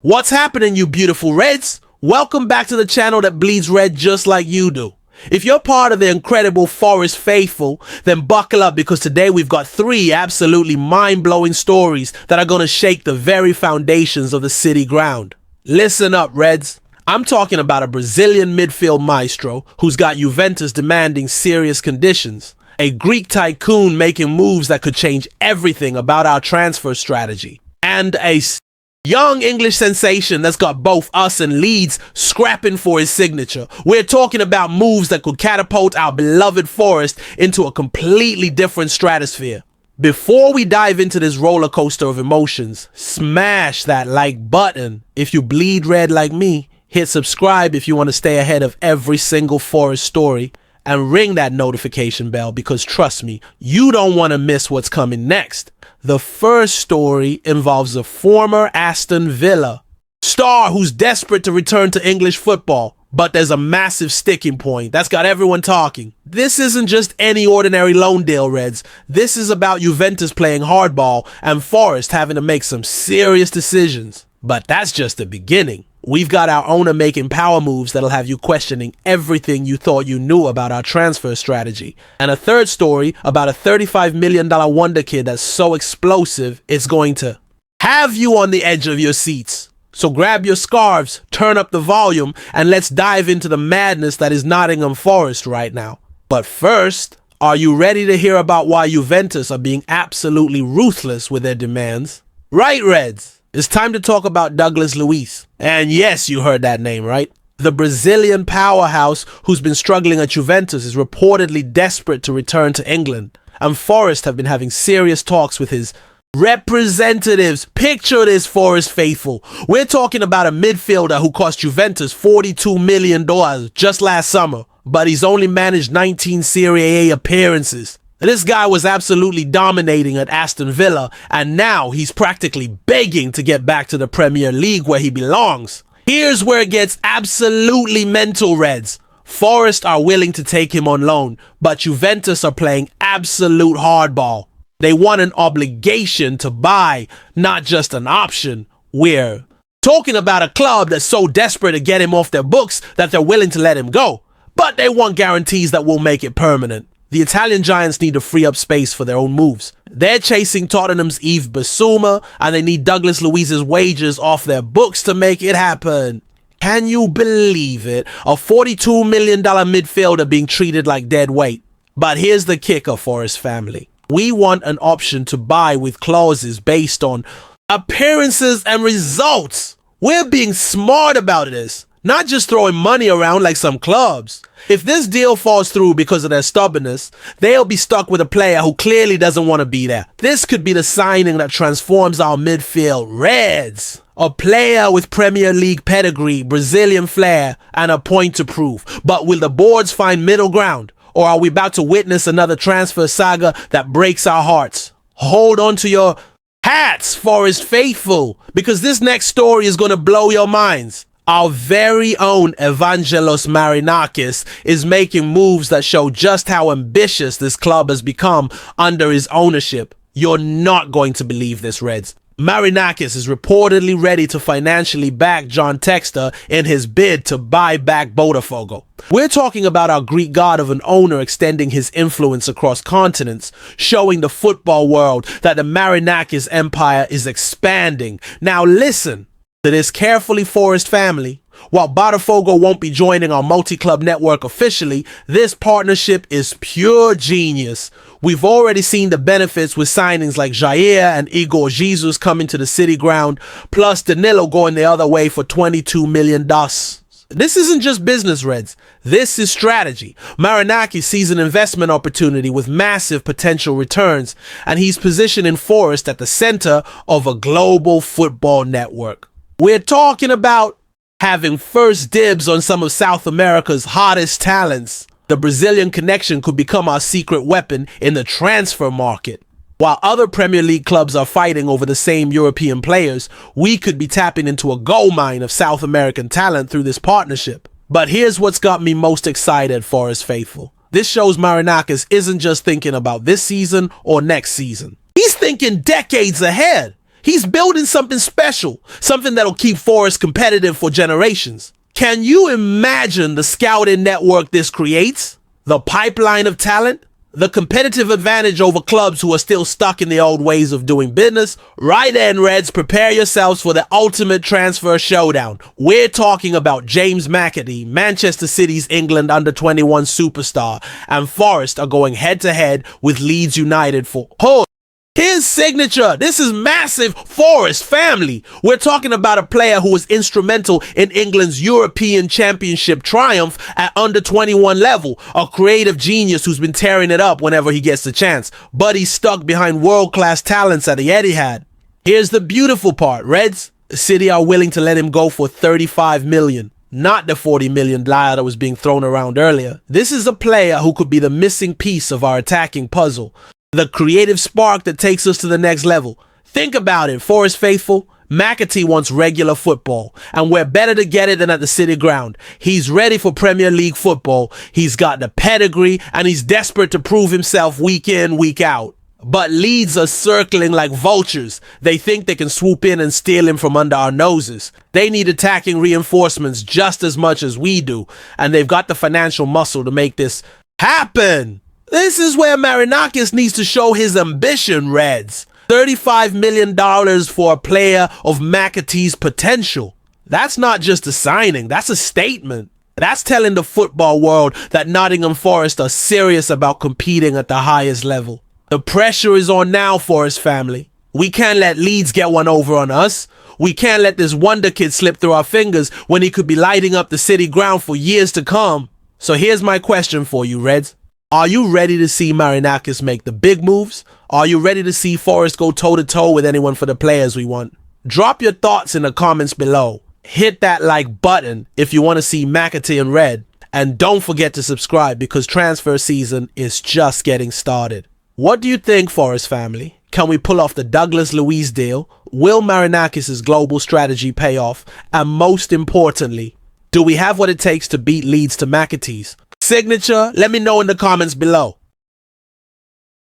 What's happening, you beautiful Reds? Welcome back to the channel that bleeds red just like you do. If you're part of the incredible Forest faithful, then buckle up because today we've got 3 absolutely mind-blowing stories that are going to shake the very foundations of the city ground. Listen up, Reds. I'm talking about a Brazilian midfield maestro who's got Juventus demanding serious conditions, a Greek tycoon making moves that could change everything about our transfer strategy, and a young English sensation that's got both us and Leeds scrapping for his signature. We're talking about moves that could catapult our beloved Forest into a completely different stratosphere. Before we dive into this roller coaster of emotions, smash that like button if you bleed red like me, hit subscribe if you want to stay ahead of every single Forest story, and ring that notification bell because trust me, you don't want to miss what's coming next. The first story involves a former Aston Villa star who's desperate to return to English football, but there's a massive sticking point that's got everyone talking. This isn't just any ordinary loan deal, Reds. This is about Juventus playing hardball and Forest having to make some serious decisions. But that's just the beginning. We've got our owner making power moves that'll have you questioning everything you thought you knew about our transfer strategy. And a third story about a $35 million wonder kid that's so explosive it's going to have you on the edge of your seats. So grab your scarves, turn up the volume, and let's dive into the madness that is Nottingham Forest right now. But first, are you ready to hear about why Juventus are being absolutely ruthless with their demands? Right, Reds? It's time to talk about Douglas Luiz. And yes, you heard that name, right? The Brazilian powerhouse who's been struggling at Juventus is reportedly desperate to return to England. And Forest have been having serious talks with his representatives. Picture this, Forest faithful. We're talking about a midfielder who cost Juventus $42 million just last summer, but he's only managed 19 Serie A appearances. This guy was absolutely dominating at Aston Villa, and now he's practically begging to get back to the Premier League where he belongs. Here's where it gets absolutely mental, Reds. Forest are willing to take him on loan, but Juventus are playing absolute hardball. They want an obligation to buy, not just an option. We're talking about a club that's so desperate to get him off their books that they're willing to let him go, but they want guarantees that will make it permanent. The Italian giants need to free up space for their own moves. They're chasing Tottenham's Yves Bissouma, and they need Douglas Luiz's wages off their books to make it happen. Can you believe it? A $42 million midfielder being treated like dead weight. But here's the kicker, Forest family. We want an option to buy with clauses based on appearances and results. We're being smart about this, not just throwing money around like some clubs. If this deal falls through because of their stubbornness, they'll be stuck with a player who clearly doesn't want to be there. This could be the signing that transforms our midfield, Reds. A player with Premier League pedigree, Brazilian flair, and a point to prove. But will the boards find middle ground? Or are we about to witness another transfer saga that breaks our hearts? Hold on to your hats, Forest faithful, because this next story is going to blow your minds. Our very own Evangelos Marinakis is making moves that show just how ambitious this club has become under his ownership. You're not going to believe this, Reds. Marinakis is reportedly ready to financially back John Textor in his bid to buy back Botafogo. We're talking about our Greek god of an owner extending his influence across continents, showing the football world that the Marinakis empire is expanding. Now listen to this carefully, Forest family. While Botafogo won't be joining our multi-club network officially, this partnership is pure genius. We've already seen the benefits with signings like Jair and Igor Jesus coming to the city ground, plus Danilo going the other way for $22 million. This isn't just business, Reds. This is strategy. Marinakis sees an investment opportunity with massive potential returns, and he's positioning Forest at the center of a global football network. We're talking about having first dibs on some of South America's hottest talents. The Brazilian connection could become our secret weapon in the transfer market. While other Premier League clubs are fighting over the same European players, we could be tapping into a gold mine of South American talent through this partnership. But here's what's got me most excited, Forest faithful. This shows Marinakis isn't just thinking about this season or next season. He's thinking decades ahead. He's building something special, something that'll keep Forest competitive for generations. Can you imagine the scouting network this creates? The pipeline of talent? The competitive advantage over clubs who are still stuck in the old ways of doing business? Right then, Reds, prepare yourselves for the ultimate transfer showdown. We're talking about James McAtee, Manchester City's England under-21 superstar, and Forest are going head-to-head with Leeds United for his signature. This is massive. Forest family. We're talking about a player who was instrumental in England's European Championship triumph at under 21 level. A creative genius who's been tearing it up whenever he gets the chance. But he's stuck behind world-class talents at the Etihad. Here's the beautiful part, Reds. City are willing to let him go for 35 million. Not the 40 million liar that was being thrown around earlier. This is a player who could be the missing piece of our attacking puzzle. The creative spark that takes us to the next level. Think about it, Forest faithful. McAtee wants regular football, and we're better to get it than at the City ground. He's ready for Premier League football. He's got the pedigree, and he's desperate to prove himself week in, week out. But Leeds are circling like vultures. They think they can swoop in and steal him from under our noses. They need attacking reinforcements just as much as we do, and they've got the financial muscle to make this happen. This is where Marinakis needs to show his ambition, Reds. $35 million for a player of McAtee's potential. That's not just a signing, that's a statement. That's telling the football world that Nottingham Forest are serious about competing at the highest level. The pressure is on now, Forest family. We can't let Leeds get one over on us. We can't let this wonder kid slip through our fingers when he could be lighting up the City ground for years to come. So here's my question for you, Reds. Are you ready to see Marinakis make the big moves? Are you ready to see Forest go toe-to-toe with anyone for the players we want? Drop your thoughts in the comments below. Hit that like button if you want to see McAtee in red. And don't forget to subscribe because transfer season is just getting started. What do you think, Forest family? Can we pull off the Douglas Luiz deal? Will Marinakis' global strategy pay off? And most importantly, do we have what it takes to beat Leeds to McAtee's signature? Let me know in the comments below.